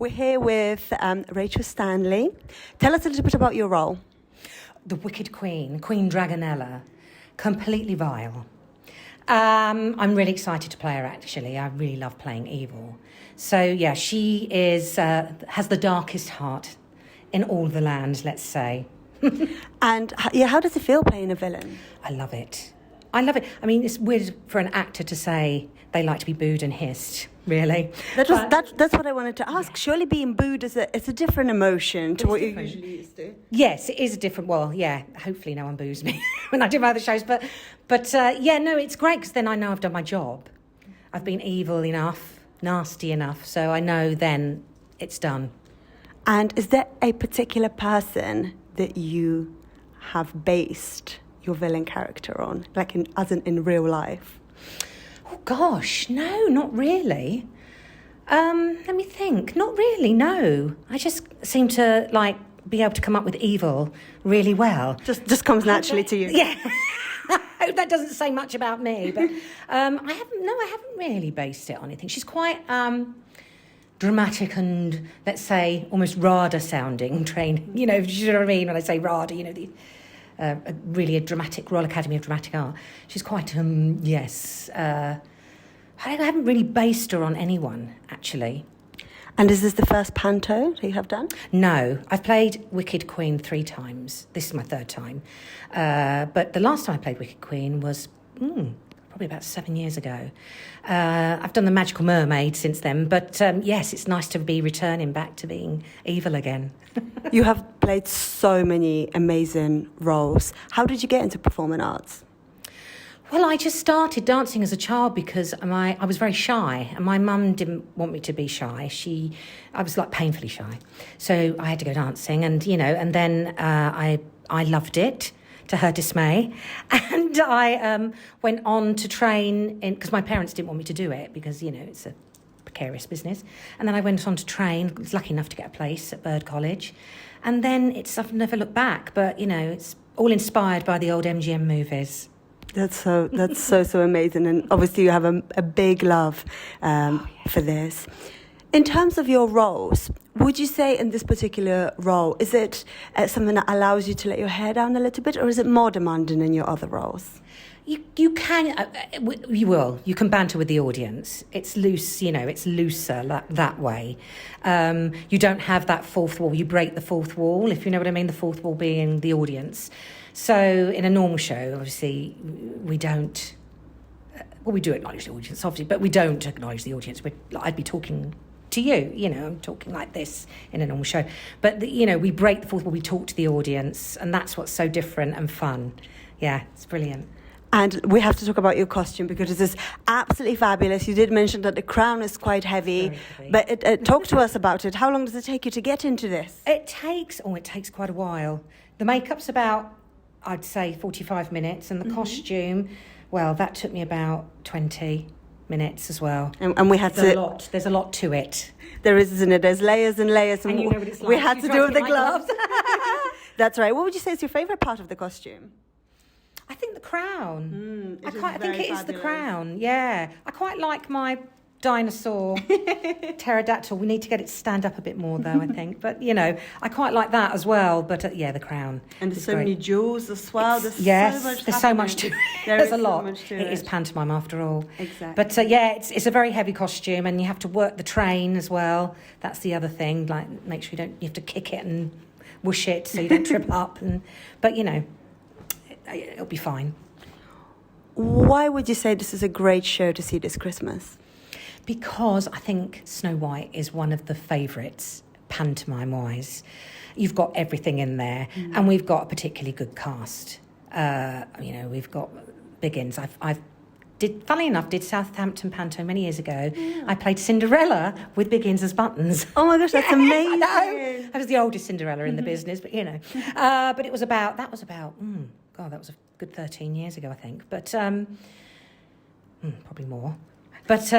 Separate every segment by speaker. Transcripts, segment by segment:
Speaker 1: We're here with Rachel Stanley. Tell us a little bit about your role.
Speaker 2: The Wicked Queen, Queen Dragonella, completely vile. I'm really excited to play her, actually. I really love playing evil. So, yeah, she is has the darkest heart in all the land, let's say.
Speaker 1: And how does it feel playing a villain?
Speaker 2: I love it. I love it. I mean, it's weird for an actor to say they like to be booed and hissed, really.
Speaker 1: That's what I wanted to ask. Yeah. Surely being booed is a different emotion to what you usually used to.
Speaker 2: Yes, it is a different, well, yeah, hopefully no one boos me when I do my other shows. But it's great because then I know I've done my job. I've been evil enough, nasty enough, so I know then it's done.
Speaker 1: And is there a particular person that you have based your villain character on, like as in real life?
Speaker 2: Oh gosh, no, not really. Let me think. Not really, no. I just seem to be able to come up with evil really well.
Speaker 1: Just comes naturally to you.
Speaker 2: Yeah. I hope that doesn't say much about me, but I haven't really based it on anything. She's quite dramatic and, let's say, almost RADA sounding trained. You know what I mean when I say RADA, really a dramatic, Royal Academy of Dramatic Art. She's quite, I haven't really based her on anyone, actually.
Speaker 1: And is this the first panto that you have done?
Speaker 2: No, I've played Wicked Queen 3 times. This is my 3rd time. But the last time I played Wicked Queen was probably about 7 years ago. I've done the Magical Mermaid since then, but yes, it's nice to be returning back to being evil again.
Speaker 1: You have played so many amazing roles. How did you get into performing arts?
Speaker 2: Well, I just started dancing as a child because I was very shy, and my mum didn't want me to be shy. I was painfully shy, so I had to go dancing, and then I loved it, to her dismay, and I went on to train because my parents didn't want me to do it because it's a precarious business. And then I went on to train. I was lucky enough to get a place at Bird College, and then I've never looked back. But it's all inspired by the old MGM movies.
Speaker 1: That's so amazing, and obviously you have a big love for this. In terms of your roles, would you say in this particular role, is it something that allows you to let your hair down a little bit, or is it more demanding in your other roles?
Speaker 2: You can banter with the audience. It's loose, it's looser that way. You don't have that fourth wall. You break the fourth wall, if you know what I mean, the fourth wall being the audience. So in a normal show, obviously, we don't... we do acknowledge the audience, obviously, but we don't acknowledge the audience. I'd be talking to you, I'm talking like this in a normal show. But, we break the fourth wall, we talk to the audience, and that's what's so different and fun. Yeah, it's brilliant.
Speaker 1: And we have to talk about your costume because it is absolutely fabulous. You did mention that the crown is quite heavy. But talk to us about it. How long does it take you to get into this?
Speaker 2: It takes quite a while. The makeup's about, I'd say, 45 minutes, and the costume, well, that took me about 20 minutes as well.
Speaker 1: And we had
Speaker 2: There's a lot to it.
Speaker 1: There is, isn't it? There's layers and layers.
Speaker 2: And you know what it's like.
Speaker 1: We had to do with the gloves. That's right. What would you say is your favourite part of the costume?
Speaker 2: I think the crown. I think it is the crown. Yeah, I quite like my dinosaur pterodactyl. We need to get it to stand up a bit more, though. I think, but I quite like that as well. But the crown.
Speaker 1: And there's so many jewels as well.
Speaker 2: There's so much to it. There's a lot. It is pantomime after all.
Speaker 1: Exactly.
Speaker 2: But it's a very heavy costume, and you have to work the train as well. That's the other thing. Make sure you have to kick it and whoosh it so you don't trip up. But it'll be fine.
Speaker 1: Why would you say this is a great show to see this Christmas?
Speaker 2: Because I think Snow White is one of the favourites, pantomime-wise. You've got everything in there, and we've got a particularly good cast. We've got Biggins. Funnily enough, did Southampton Panto many years ago. Yeah. I played Cinderella with Biggins as buttons.
Speaker 1: Oh my gosh, that's amazing!
Speaker 2: I was the oldest Cinderella in the business, but but it was about. That was a good 13 years ago, I think. But probably more. But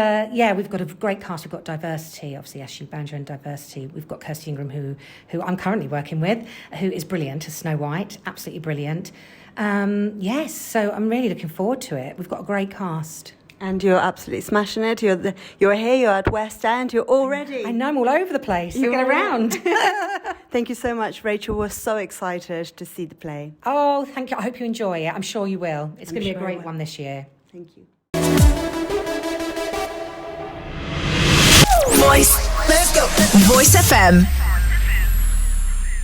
Speaker 2: we've got a great cast. We've got diversity, obviously, Ashley Banjo and diversity. We've got Kirsty Ingram, who I'm currently working with, who is brilliant as Snow White, absolutely brilliant. So I'm really looking forward to it. We've got a great cast.
Speaker 1: And you're absolutely smashing it. You're here, you're at West End, you're all ready.
Speaker 2: I know, I'm all over the place. You get around.
Speaker 1: Thank you so much, Rachel. We're so excited to see the play.
Speaker 2: Oh, thank you. I hope you enjoy it. I'm sure you will. It's going to be a
Speaker 1: sure I
Speaker 2: great
Speaker 1: will.
Speaker 2: one this year.
Speaker 1: Thank you.
Speaker 3: Voice. Let's go. Voice FM.